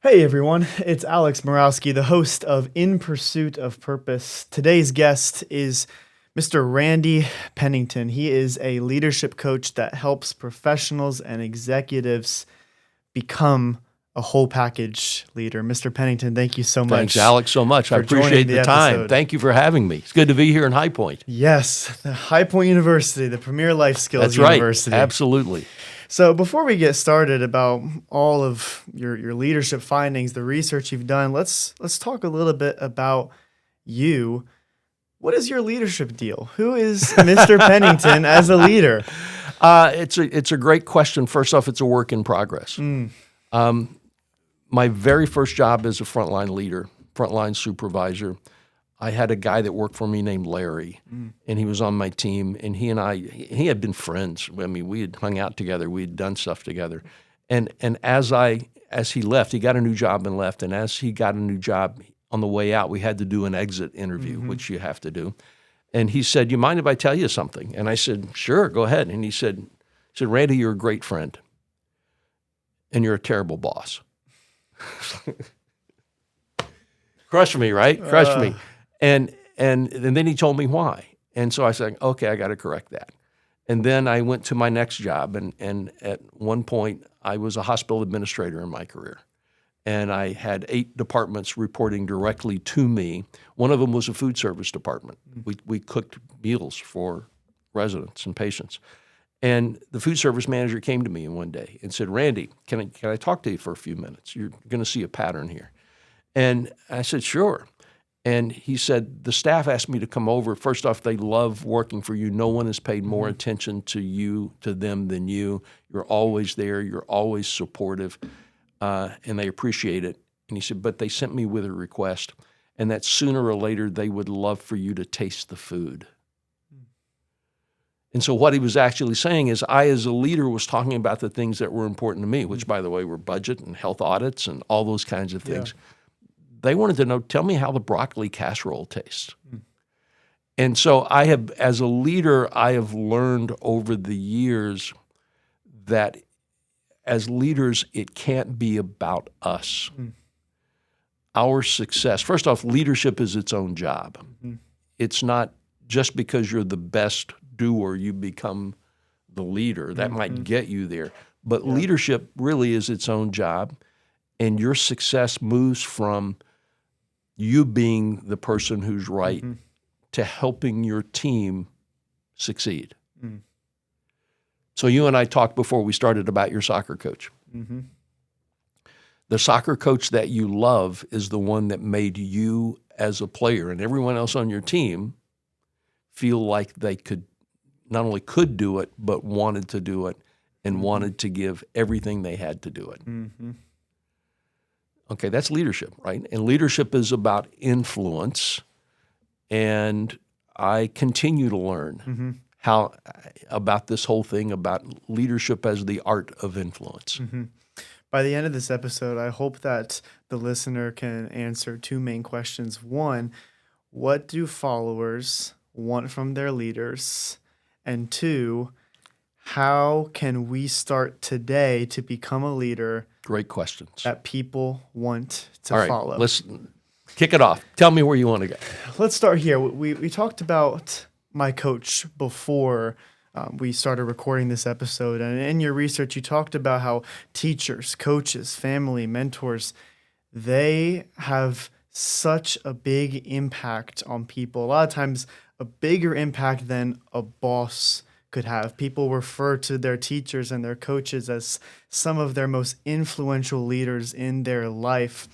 Hey everyone, it's Alex Morawski, the host of In Pursuit of Purpose. Today's guest is Mr. Randy Pennington. He is a leadership coach that helps professionals and executives become a whole package leader. Mr. Pennington, thank you so much. Thanks, Alex, so much. I for joining appreciate the the time. episode. Thank you for having me. It's good to be here in High Point. Yes, the High Point University, the premier life skills That's right. university. Absolutely. So before we get started about all of your leadership findings, the research you've done, let's talk a little bit about you. What is your leadership deal? Who is Mr. Pennington as a leader? It's a great question. First off, it's a work in progress. My very first job as a frontline leader, frontline supervisor, I had a guy that worked for me named Larry, and he was on my team, and he had been friends. I mean, we had hung out together, we had done stuff together, and as he left, he got a new job and left, and as he got a new job on the way out, we had to do an exit interview, which you have to do, and he said, "You mind if I tell you something?" And I said, "Sure, go ahead." And he said, "Randy, you're a great friend, and you're a terrible boss." Crushed me, right? Crushed me. And then he told me why. And so I said, okay, I got to correct that. And then I went to my next job, and at one point I was a hospital administrator in my career. And I had 8 departments reporting directly to me. One of them was a food service department. We cooked meals for residents and patients. And the food service manager came to me one day and said, "Randy, can I talk to you for a few minutes? You're going to see a pattern here." And I said, "Sure." And he said, "The staff asked me to come over. First off, they love working for you. No one has paid more attention to them than you. You're always there. You're always supportive, and they appreciate it." And he said, "But they sent me with a request, and that sooner or later they would love for you to taste the food." And so what he was actually saying is I, as a leader, was talking about the things that were important to me, which, by the way, were budget and health audits and all those kinds of things. Yeah. They wanted to know, tell me how the broccoli casserole tastes. And so as a leader, I have learned over the years that as leaders, it can't be about us. Our success, first off, leadership is its own job. It's not just because you're the best doer, you become the leader. That might get you there. But leadership really is its own job, and your success moves from you being the person who's right to helping your team succeed. So you and I talked before we started about your soccer coach. The soccer coach that you love is the one that made you as a player and everyone else on your team feel like they not only could do it, but wanted to do it and wanted to give everything they had to do it. Okay, that's leadership, right? And leadership is about influence, and I continue to learn how about this whole thing about leadership as the art of influence. By the end of this episode, I hope that the listener can answer 2 main questions. 1, what do followers want from their leaders? And 2, how can we start today to become a leader? Great questions That people want to All right, follow. Let's kick it off. Tell me where you want to go. Let's start here. We talked about my coach before we started recording this episode. And in your research, you talked about how teachers, coaches, family, mentors, they have such a big impact on people. A lot of times, a bigger impact than a boss could have. People refer to their teachers and their coaches as some of their most influential leaders in their life.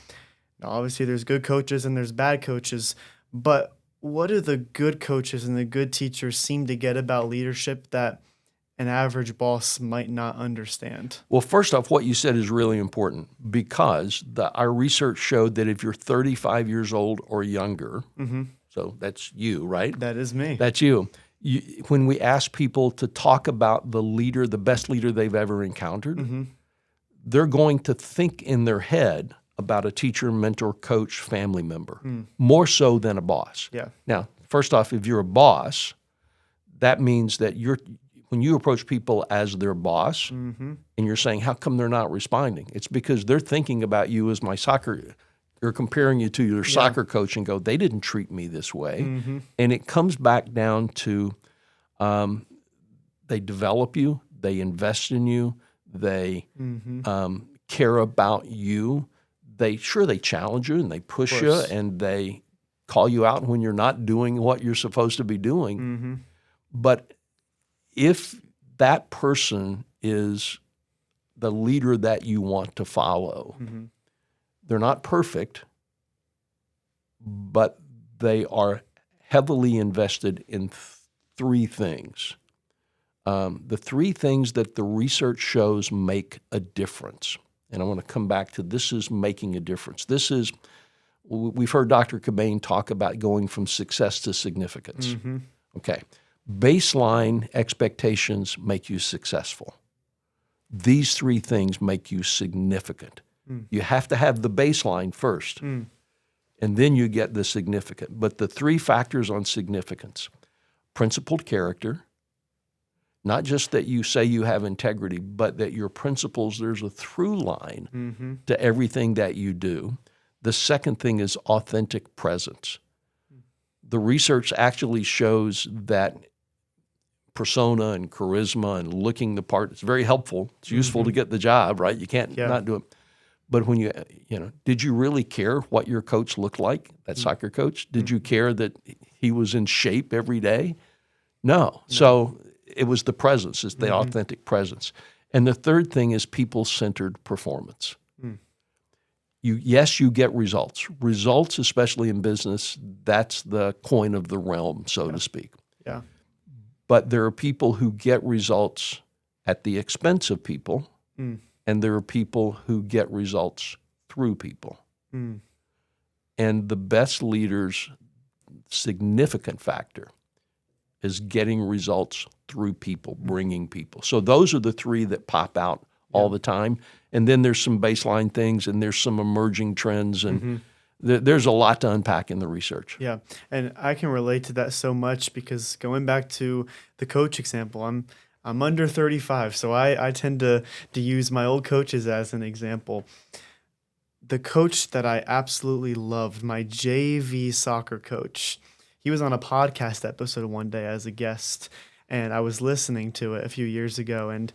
Now, obviously, there's good coaches and there's bad coaches, but what do the good coaches and the good teachers seem to get about leadership that an average boss might not understand? Well, first off, what you said is really important because our research showed that if you're 35 years old or younger, so that's you, right? That is me. That's you. When we ask people to talk about the best leader they've ever encountered, they're going to think in their head about a teacher, mentor, coach, family member, more so than a boss. Yeah. Now, first off, if you're a boss, that means that when you approach people as their boss Mm-hmm. and you're saying, how come they're not responding? It's because they're thinking about you as my soccer. They're comparing you to your soccer coach and go, they didn't treat me this way. Mm-hmm. And it comes back down to they develop you, they invest in you, they Mm-hmm. care about you. They challenge you and they push you and they call you out when you're not doing what you're supposed to be doing. Mm-hmm. But if that person is the leader that you want to follow, Mm-hmm. they're not perfect, but they are heavily invested in three things. The three things that the research shows make a difference. And I want to come back to this is making a difference. We've heard Dr. Cobain talk about going from success to significance. Mm-hmm. Okay. Baseline expectations make you successful. These three things make you significant. You have to have the baseline first, and then you get the significant. But the three factors on significance: principled character, not just that you say you have integrity, but that your principles, there's a through line to everything that you do. The second thing is authentic presence. The research actually shows that persona and charisma and looking the part, it's very helpful. It's useful to get the job, right? You can't not do it. But when did you really care what your coach looked like, that soccer coach? Did you care that he was in shape every day? No. So it was the presence, it's the authentic presence. And the third thing is people-centered performance. You get results. Results, especially in business, that's the coin of the realm, so to speak. Yeah. But there are people who get results at the expense of people, and there are people who get results through people. And the best leaders' significant factor is getting results through people, bringing people. So those are the three that pop out all the time. And then there's some baseline things, and there's some emerging trends, and there's a lot to unpack in the research. Yeah, and I can relate to that so much because going back to the coach example, I'm under 35, so I tend to use my old coaches as an example. The coach that I absolutely loved, my JV soccer coach, he was on a podcast episode one day as a guest, and I was listening to it a few years ago, and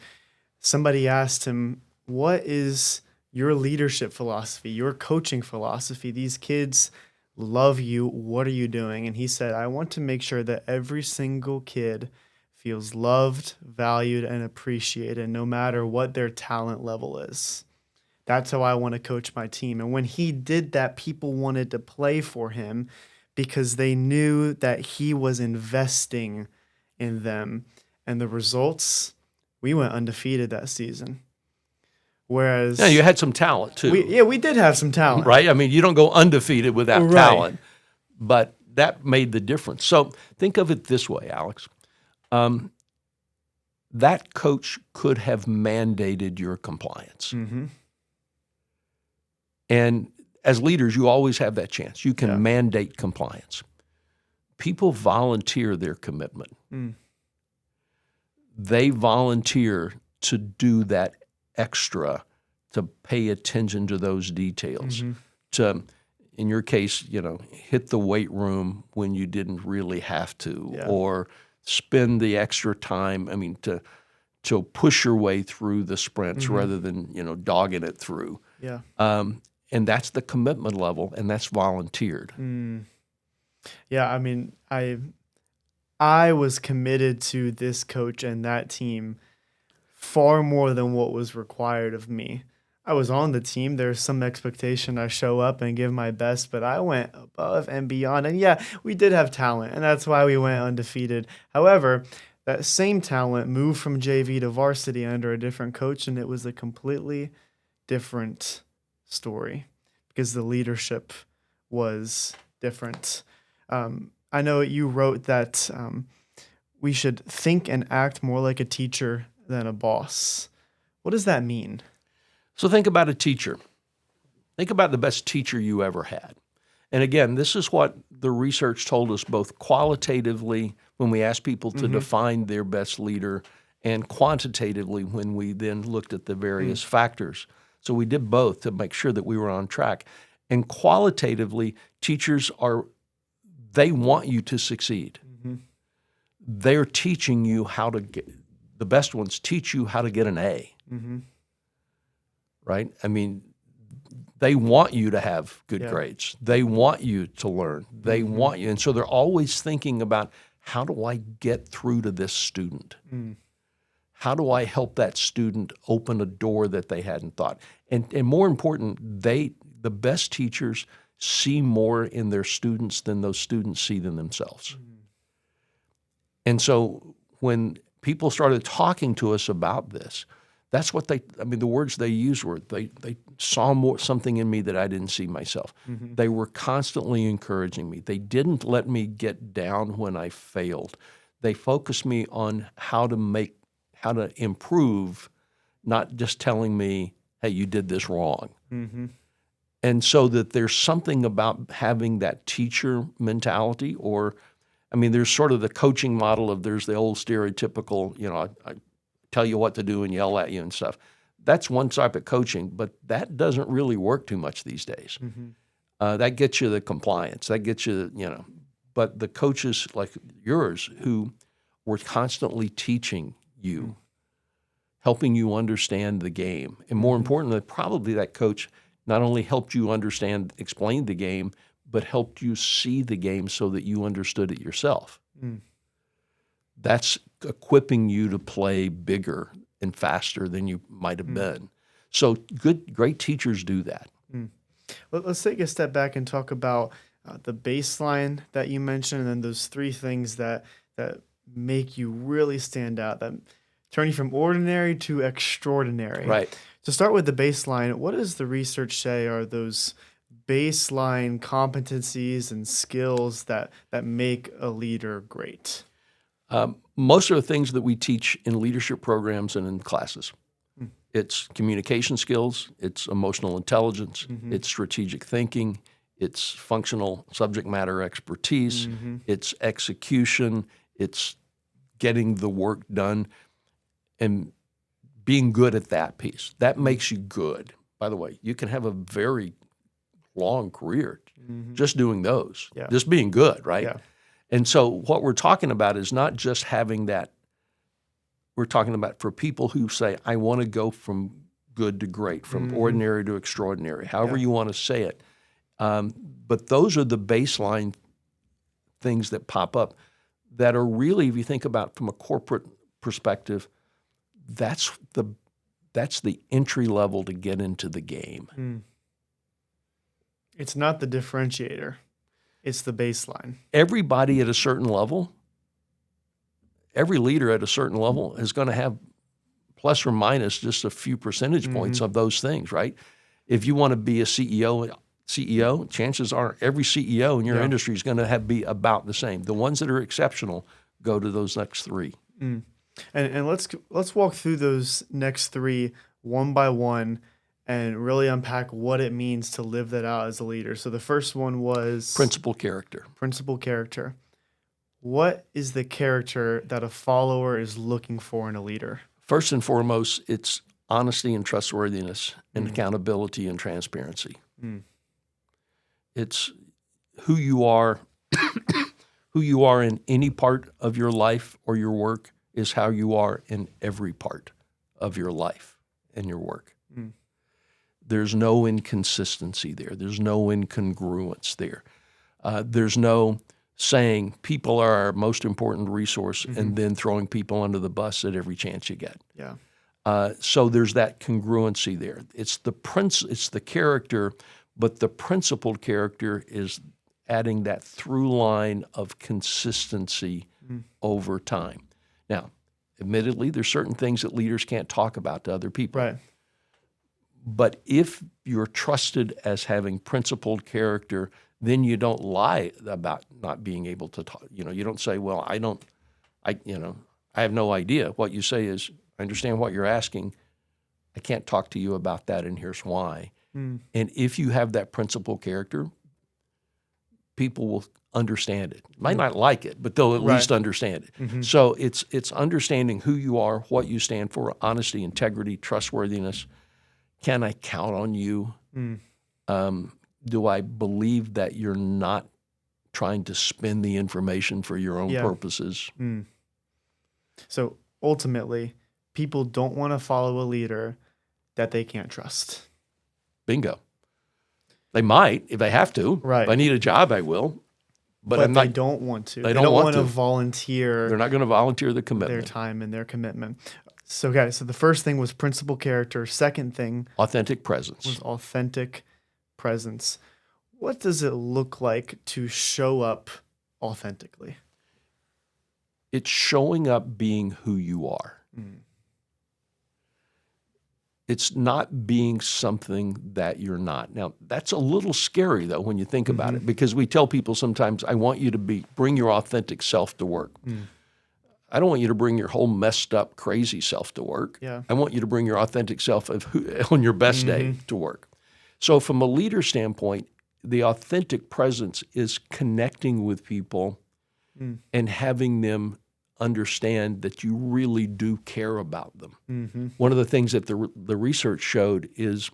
somebody asked him, what is your leadership philosophy, your coaching philosophy? These kids love you. What are you doing? And he said, I want to make sure that every single kid feels loved, valued, and appreciated, no matter what their talent level is. That's how I want to coach my team. And when he did that, people wanted to play for him because they knew that he was investing in them. And the results, we went undefeated that season. Whereas you had some talent too. We did have some talent. Right? I mean, you don't go undefeated without Right. talent, but that made the difference. So think of it this way, Alex. That coach could have mandated your compliance. And as leaders, you always have that chance. You can mandate compliance. People volunteer their commitment. They volunteer to do that extra, to pay attention to those details, to, in your case, hit the weight room when you didn't really have to, or spend the extra time, to push your way through the sprints rather than, dogging it through. Yeah. And that's the commitment level, and that's volunteered. Yeah, I was committed to this coach and that team far more than what was required of me. I was on the team. There's some expectation I show up and give my best, but I went above and beyond. And yeah, we did have talent, and that's why we went undefeated. However, that same talent moved from JV to varsity under a different coach, and it was a completely different story because the leadership was different. I know you wrote that we should think and act more like a teacher than a boss. What does that mean? So think about a teacher. Think about the best teacher you ever had. And again, this is what the research told us both qualitatively when we asked people to define their best leader and quantitatively when we then looked at the various factors. So we did both to make sure that we were on track. And qualitatively, teachers they want you to succeed. They're teaching you how to get, the best ones teach you how to get an A, right? I mean, they want you to have good grades. They want you to learn. They want you. And so they're always thinking about, how do I get through to this student? How do I help that student open a door that they hadn't thought? And more important, the best teachers see more in their students than those students see in themselves. And so when people started talking to us about this, that's what the words they used were, they saw something in me that I didn't see myself. They were constantly encouraging me. They didn't let me get down when I failed. They focused me on how to improve, not just telling me, hey, you did this wrong. And so that there's something about having that teacher mentality, or, there's sort of the coaching model of, there's the old stereotypical, I tell you what to do and yell at you and stuff. That's one type of coaching, but that doesn't really work too much these days. That gets you the compliance. That gets you, but the coaches like yours who were constantly teaching you, helping you understand the game. And more importantly, probably that coach not only helped you explain the game, but helped you see the game so that you understood it yourself. That's equipping you to play bigger and faster than you might have been. So great teachers do that. Let's take a step back and talk about the baseline that you mentioned, and then those three things that make you really stand out, that turn you from ordinary to extraordinary. Right. To start with the baseline, what does the research say are those baseline competencies and skills that make a leader great? Most of the things that we teach in leadership programs and in classes. It's communication skills, it's emotional intelligence, it's strategic thinking, it's functional subject matter expertise, it's execution, it's getting the work done and being good at that piece. That makes you good. By the way, you can have a very long career just doing those, just being good, right? Yeah. And so what we're talking about is not just having that. We're talking about for people who say, I want to go from good to great, from ordinary to extraordinary, however you want to say it. But those are the baseline things that pop up that are really, if you think about from a corporate perspective, that's the entry level to get into the game. It's not the differentiator. It's the baseline. Everybody at a certain level, every leader at a certain level is going to have plus or minus just a few percentage points of those things, right? If you want to be a CEO, chances are every CEO in your industry is going to be about the same. The ones that are exceptional go to those next three. And let's walk through those next three one by one and really unpack what it means to live that out as a leader. So the first one was Principal character. Principal character. What is the character that a follower is looking for in a leader? First and foremost, it's honesty and trustworthiness and accountability and transparency. It's who you are. Who you are in any part of your life or your work is how you are in every part of your life and your work. There's no inconsistency there. There's no incongruence there. There's no saying people are our most important resource and then throwing people under the bus at every chance you get. So there's that congruency there. It's the character, but the principled character is adding that through line of consistency over time. Now, admittedly, there's certain things that leaders can't talk about to other people. Right. But if you're trusted as having principled character, then you don't lie about not being able to talk. You don't say, well, I have no idea. What you say is, I understand what you're asking. I can't talk to you about that, and here's why. And if you have that principled character, people will understand it. Might not like it, but they'll at Right. least understand it. So it's understanding who you are, what you stand for, honesty, integrity, trustworthiness. Can I count on you? Do I believe that you're not trying to spin the information for your own Yeah. purposes? So ultimately, people don't want to follow a leader that they can't trust. Bingo. They might if they have to. Right. If I need a job, I will. But But I'm they not. don't want to. They They don't want want to to. volunteer They're not going to volunteer the their commitment. time and their commitment. So, okay, so the first thing was principal character. Second thing Authentic presence. was authentic presence. What does it look like to show up authentically? It's showing up being who you are. It's not being something that you're not. Now, that's a little scary, though, when you think about it, because we tell people sometimes, I want you to bring your authentic self to work. I don't want you to bring your whole messed up, crazy self to work. Yeah. I want you to bring your authentic self on your best day to work. So from a leader standpoint, the authentic presence is connecting with people and having them understand that you really do care about them. One of the things that the research showed is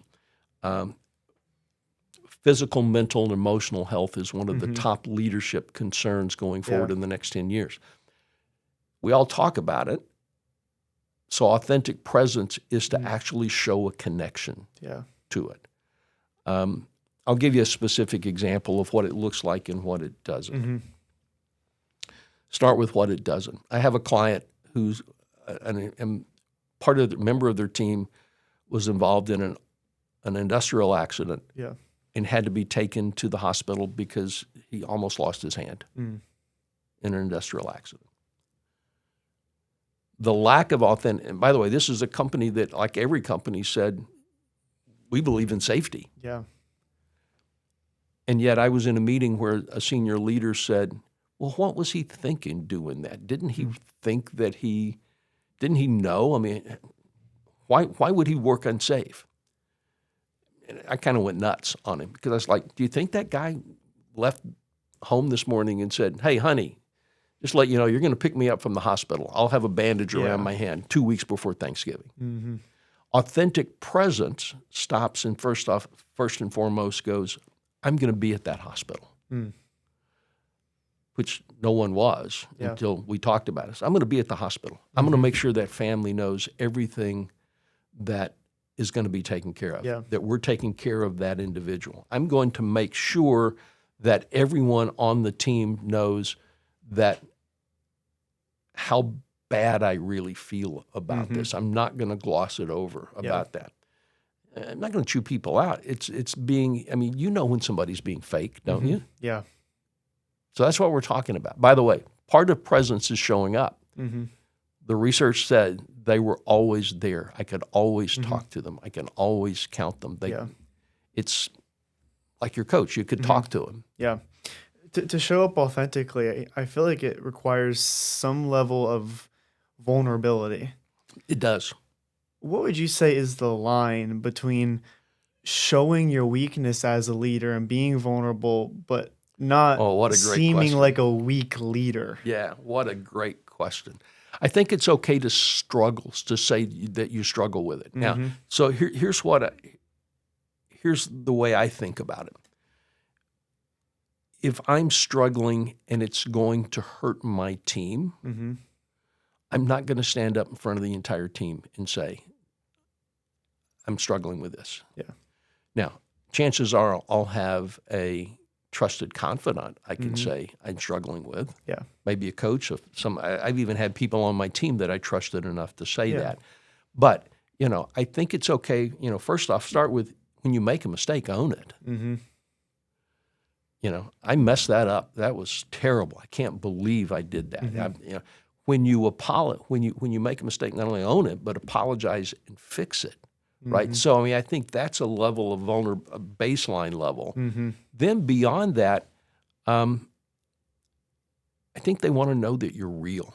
physical, mental, and emotional health is one of the top leadership concerns going forward in the next 10 years. We all talk about it. So authentic presence is to actually show a connection to it. I'll give you a specific example of what it looks like and what it doesn't. Start with what it doesn't. I have a client who's part of the member of their team was involved in an industrial accident and had to be taken to the hospital because he almost lost his hand in an industrial accident. The lack of authentic, and by the way, this is a company that, like every company, said, we believe in safety. Yeah. And yet I was in a meeting where a senior leader said, well, what was he thinking doing that? Didn't he think that didn't he know? I mean, why would he work unsafe? And I kind of went nuts on him because I was like, do you think that guy left home this morning and said, hey, honey, just to let you know, you're going to pick me up from the hospital. I'll have a bandage around my hand 2 weeks before Thanksgiving. Authentic presence stops and first and foremost goes, I'm going to be at that hospital, which no one was until we talked about it. So I'm going to be at the hospital. I'm going to make sure that family knows everything that is going to be taken care of, that we're taking care of that individual. I'm going to make sure that everyone on the team knows that how bad I really feel about this. I'm not going to gloss it over about that. I'm not going to chew people out. It's being, I mean, you know when somebody's being fake, don't you? Yeah. So that's what we're talking about. By the way, part of presence is showing up. The research said they were always there. I could always talk to them. I can always count them. It's like your coach. You could talk to them. Yeah. To show up authentically, I feel like it requires some level of vulnerability. It does. What would you say is the line between showing your weakness as a leader and being vulnerable, but not what a great seeming question. like a weak leader? Yeah, what a great question. I think it's okay to struggle, to say that you struggle with it. Now, so here's the way I think about it. If I'm struggling and it's going to hurt my team, I'm not going to stand up in front of the entire team and say, I'm struggling with this. Yeah. Now, chances are I'll have a trusted confidant I can say I'm struggling with. Yeah. Maybe a coach of I've even had people on my team that I trusted enough to say that. But, I think it's okay, first off, start with when you make a mistake, own it. I messed that up. That was terrible. I can't believe I did that. When you make a mistake, not only own it, but apologize and fix it. Right. So, I think that's a level of a baseline level. Then beyond that, I think they want to know that you're real,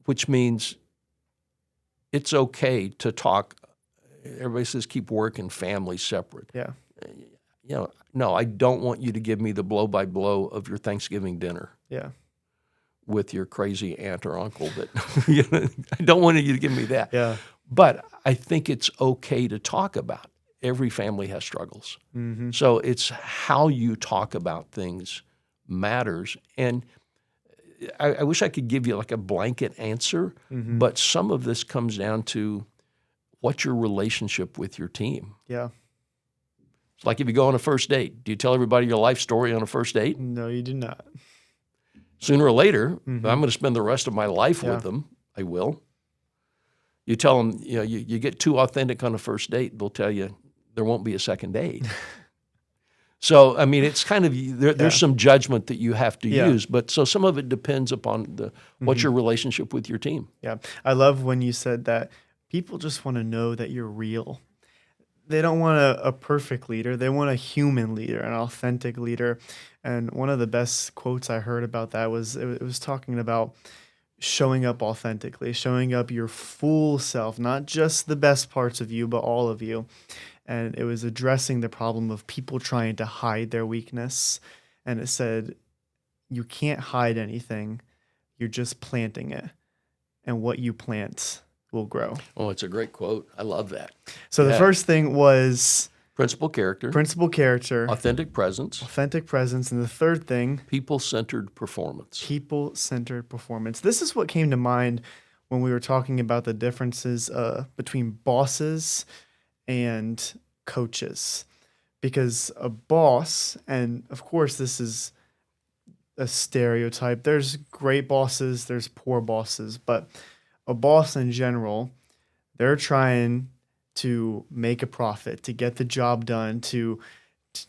which means it's okay to talk. Everybody says keep work and family separate. Yeah. no, I don't want you to give me the blow by blow of your Thanksgiving dinner Yeah. with your crazy aunt or uncle. That I don't want you to give me that. Yeah. But I think it's okay to talk about. Every family has struggles. Mm-hmm. So it's how you talk about things matters. And I wish I could give you like a blanket answer, Mm-hmm. but some of this comes down to what's your relationship with your team. Yeah. It's like if you go on a first date, do you tell everybody your life story on a first date? No, you do not. Sooner or later, if Mm-hmm. I'm going to spend the rest of my life Yeah. with them, I will. You tell them, you get too authentic on a first date, they'll tell you there won't be a second date. So, I mean, it's kind of, there's some judgment that you have to Yeah. use, but so some of it depends upon what's your relationship with your team. Yeah. I love when you said that people just want to know that you're real. They don't want a perfect leader. They want a human leader, an authentic leader. And one of the best quotes I heard about that was it was talking about showing up authentically, showing up your full self, not just the best parts of you, but all of you. And it was addressing the problem of people trying to hide their weakness. And it said, you can't hide anything. You're just planting it. And what you plant will grow. Oh, it's a great quote. I love that. So the first thing was principal character, authentic presence. And the third thing, people-centered performance. People-centered performance. This is what came to mind when we were talking about the differences between bosses and coaches. Because a boss, and of course this is a stereotype, there's great bosses, there's poor bosses, but a boss in general, they're trying to make a profit, to get the job done, to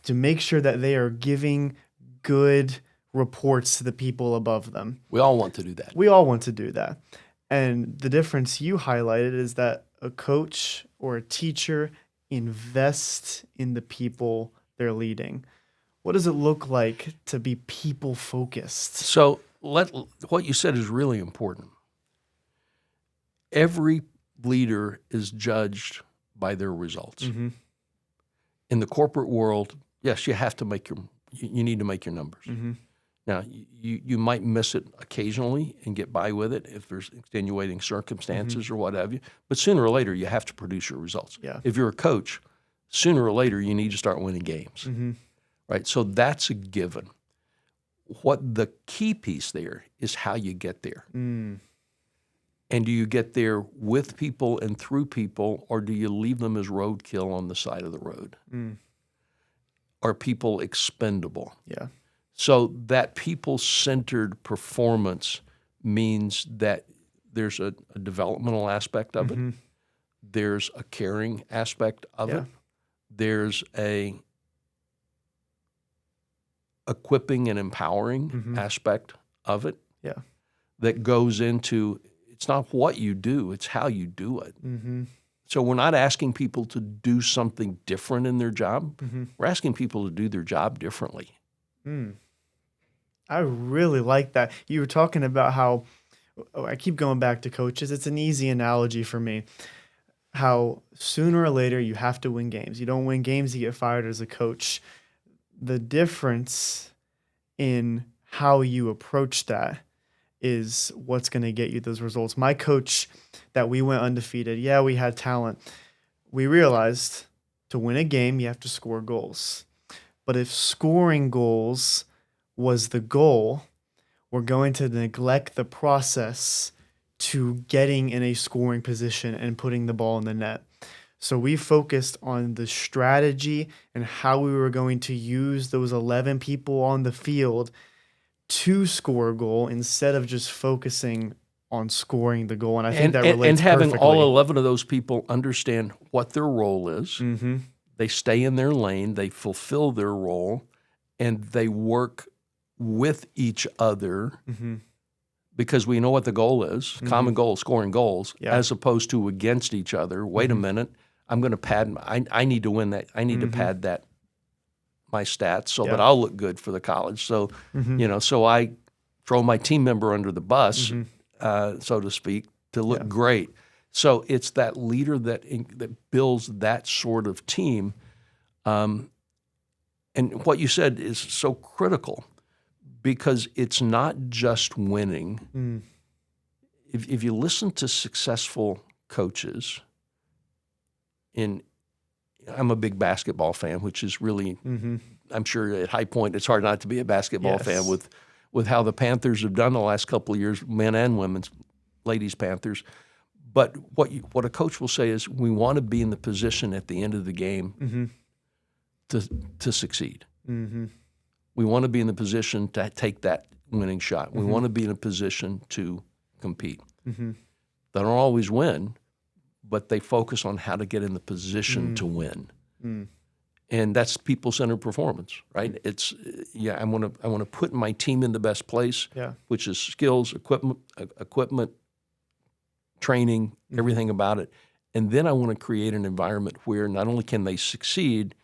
make sure that they are giving good reports to the people above them. We all want to do that. We all want to do that. And the difference you highlighted is that a coach or a teacher invests in the people they're leading. What does it look like to be people focused? So what you said is really important. Every leader is judged by their results. Mm-hmm. In the corporate world, yes, you have to you need to make your numbers. Mm-hmm. Now, you might miss it occasionally and get by with it if there's extenuating circumstances or what have you, but sooner or later, you have to produce your results. Yeah. If you're a coach, sooner or later, you need to start winning games, Mm-hmm. right? So that's a given. What the key piece there is how you get there. Mm. And do you get there with people and through people, or do you leave them as roadkill on the side of the road? Mm. Are people expendable? Yeah. So that people-centered performance means that there's a developmental aspect of it. There's a caring aspect of it. There's a equipping and empowering aspect of it that goes into, it's not what you do, it's how you do it. So we're not asking people to do something different in their job. We're asking people to do their job differently. I really like that. You were talking about how, I keep going back to coaches. It's an easy analogy for me. How sooner or later you have to win games. You don't win games, you get fired as a coach. The difference in how you approach that is what's going to get you those results. My coach, that we went undefeated, yeah, we had talent. We realized to win a game, you have to score goals. But if scoring goals was the goal, we're going to neglect the process to getting in a scoring position and putting the ball in the net. So we focused on the strategy and how we were going to use those 11 people on the field to score a goal instead of just focusing on scoring the goal. And I think that relates and having perfectly. all 11 of those people understand what their role is. They stay in their lane, they fulfill their role, and they work with each other because we know what the goal is, common goal, scoring goals, as opposed to against each other. Wait a minute, I'm going to pad, I need to win that, I need to pad that, my stats, so that I'll look good for the college. So, so I throw my team member under the bus, so to speak, to look great. So it's that leader that builds that sort of team. And what you said is so critical because it's not just winning. If you listen to successful coaches, I'm a big basketball fan, which is really, I'm sure at High Point, it's hard not to be a basketball fan with how the Panthers have done the last couple of years, men and women's, ladies Panthers. But what a coach will say is, we want to be in the position at the end of the game to succeed. We want to be in the position to take that winning shot. We want to be in a position to compete. They don't always win, but they focus on how to get in the position to win. And that's people-centered performance, right? It's I want to put my team in the best place, which is skills, equipment, training, everything about it. And then I want to create an environment where not only can they succeed,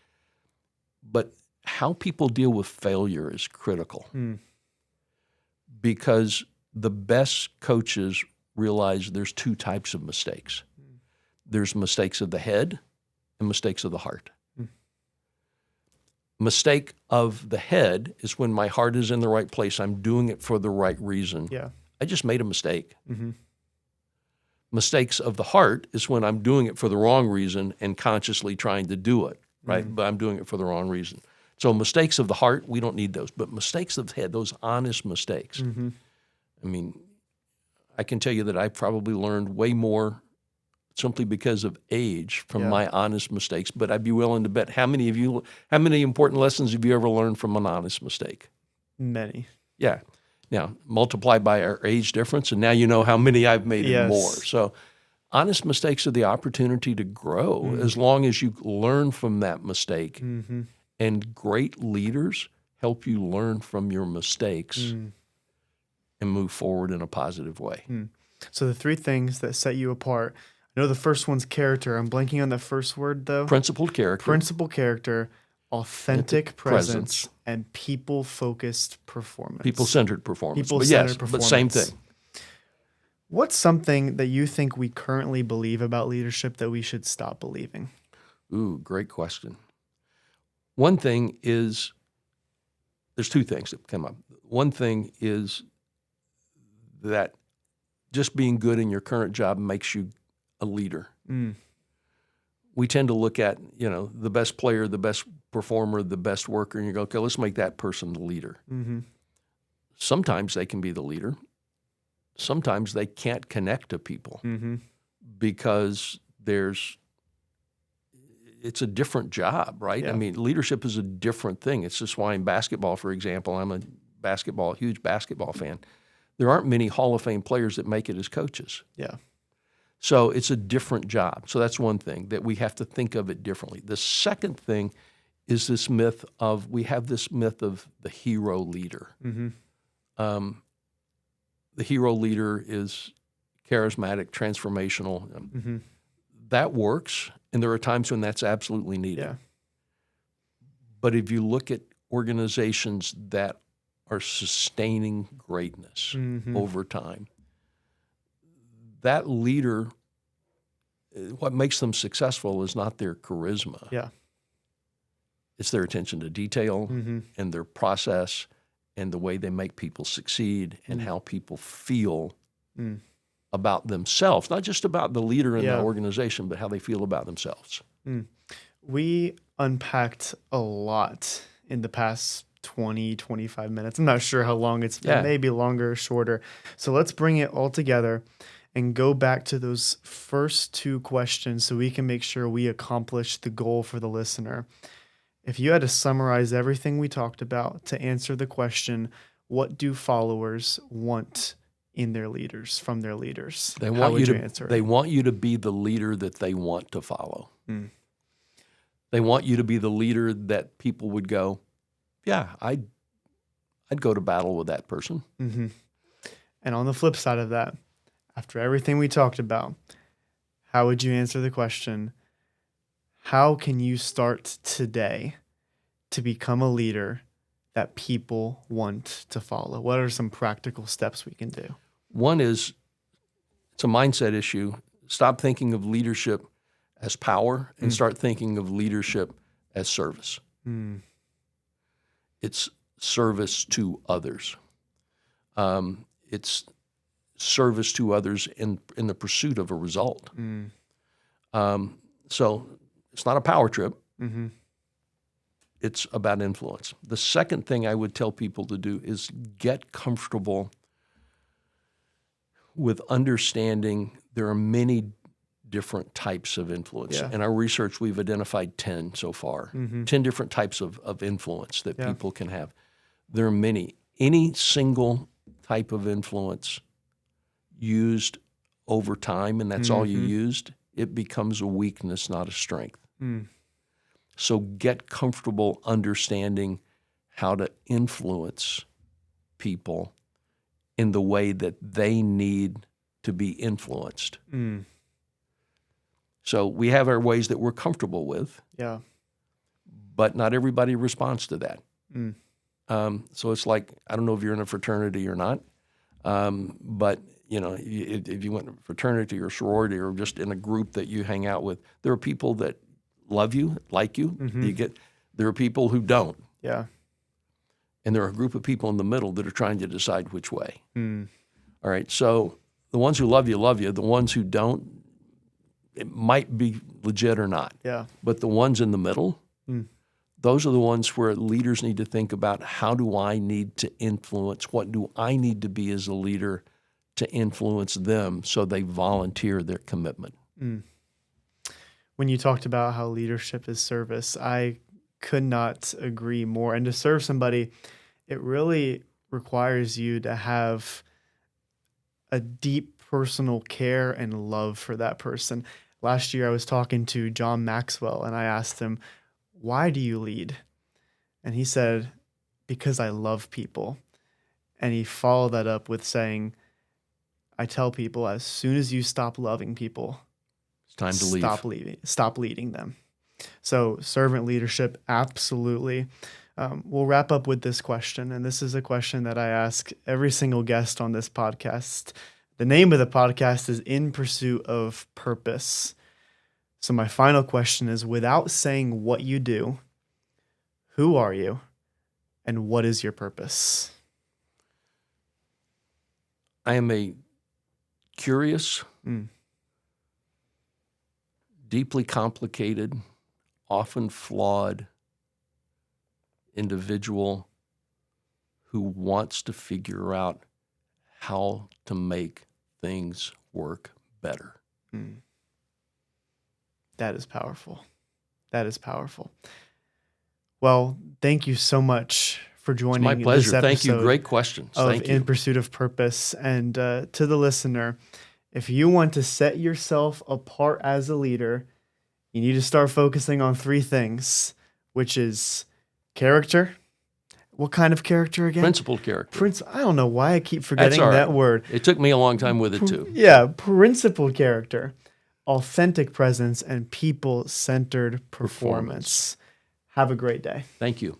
but how people deal with failure is critical. Because the best coaches realize there's two types of mistakes. There's mistakes of the head and mistakes of the heart. Mistake of the head is when my heart is in the right place. I'm doing it for the right reason. I just made a mistake. Mistakes of the heart is when I'm doing it for the wrong reason and consciously trying to do it, right? But I'm doing it for the wrong reason. So mistakes of the heart, we don't need those. But mistakes of the head, those honest mistakes. I mean, I can tell you that I've probably learned way more simply because of age from my honest mistakes. But I'd be willing to bet, how many important lessons have you ever learned from an honest mistake? Many. Yeah. Now, multiply by our age difference, and now you know how many I've made and more. So honest mistakes are the opportunity to grow as long as you learn from that mistake. And great leaders help you learn from your mistakes and move forward in a positive way. So the three things that set you apart, I know the first one's character. I'm blanking on the first word, though. Principled character. Principled character, authentic presence, and people-focused performance. People-centered performance. People-centered performance. But same thing. What's something that you think we currently believe about leadership that we should stop believing? Ooh, great question. One thing is, there's two things that come up. One thing is that just being good in your current job makes you a leader. We tend to look at, the best player, the best performer, the best worker, and you go, okay, let's make that person the leader. Sometimes they can be the leader. Sometimes they can't connect to people because it's a different job, right? I mean, leadership is a different thing. It's just why in basketball, for example, I'm a huge basketball fan. There aren't many Hall of Fame players that make it as coaches. So it's a different job. So that's one thing, that we have to think of it differently. The second thing is this myth of the hero leader. The hero leader is charismatic, transformational. That works, and there are times when that's absolutely needed. But if you look at organizations that are sustaining greatness over time, that leader, what makes them successful is not their charisma. It's their attention to detail and their process and the way they make people succeed and how people feel about themselves, not just about the leader in the organization, but how they feel about themselves. We unpacked a lot in the past 20, 25 minutes. I'm not sure how long it's been, maybe longer or shorter. So let's bring it all together and go back to those first two questions so we can make sure we accomplish the goal for the listener. If you had to summarize everything we talked about to answer the question, what do followers want in their leaders, from their leaders? They want you to be the leader that they want to follow. They want you to be the leader that people would go, yeah, I'd go to battle with that person. And on the flip side of that, after everything we talked about, how would you answer the question, how can you start today to become a leader that people want to follow? What are some practical steps we can do? One is, it's a mindset issue. Stop thinking of leadership as power and start thinking of leadership as service. It's service to others. It's service to others in the pursuit of a result. So it's not a power trip. Mm-hmm. It's about influence. The second thing I would tell people to do is get comfortable with understanding there are many different types of influence. Yeah. In our research, we've identified 10 so far, 10 different types of influence that people can have. There are many. Any single type of influence used over time, and that's all you used, it becomes a weakness, not a strength. So get comfortable understanding how to influence people in the way that they need to be influenced. So we have our ways that we're comfortable with, but not everybody responds to that. So it's like, I don't know if you're in a fraternity or not, but if you went to a fraternity or sorority or just in a group that you hang out with, there are people that love you, like you. There are people who don't. Yeah. And there are a group of people in the middle that are trying to decide which way. All right. So the ones who love you, love you. The ones who don't, it might be legit or not. Yeah. But the ones in the middle, those are the ones where leaders need to think about, how do I need to influence? What do I need to be as a leader to influence them so they volunteer their commitment? When you talked about how leadership is service, I could not agree more. And to serve somebody, it really requires you to have a deep personal care and love for that person. Last year, I was talking to John Maxwell, and I asked him, "Why do you lead?" And he said, "Because I love people." And he followed that up with saying, "I tell people, as soon as you stop loving people, it's time to leave. Stop leading them." So servant leadership, absolutely. We'll wrap up with this question, and this is a question that I ask every single guest on this podcast. The name of the podcast is In Pursuit of Purpose. So my final question is, without saying what you do, who are you, and what is your purpose? I am a curious, deeply complicated, often flawed individual who wants to figure out how to make things work better. That is powerful. That is powerful. Well, thank you so much for joining It's my pleasure. this episode. Thank you. Great questions. Thank you. In Pursuit of Purpose. And to the listener, if you want to set yourself apart as a leader, you need to start focusing on 3 things, which is character. What kind of character again? Principled character. I don't know why I keep forgetting that word. It took me a long time with it too. Yeah, principled character, authentic presence, and people-centered performance. Have a great day. Thank you.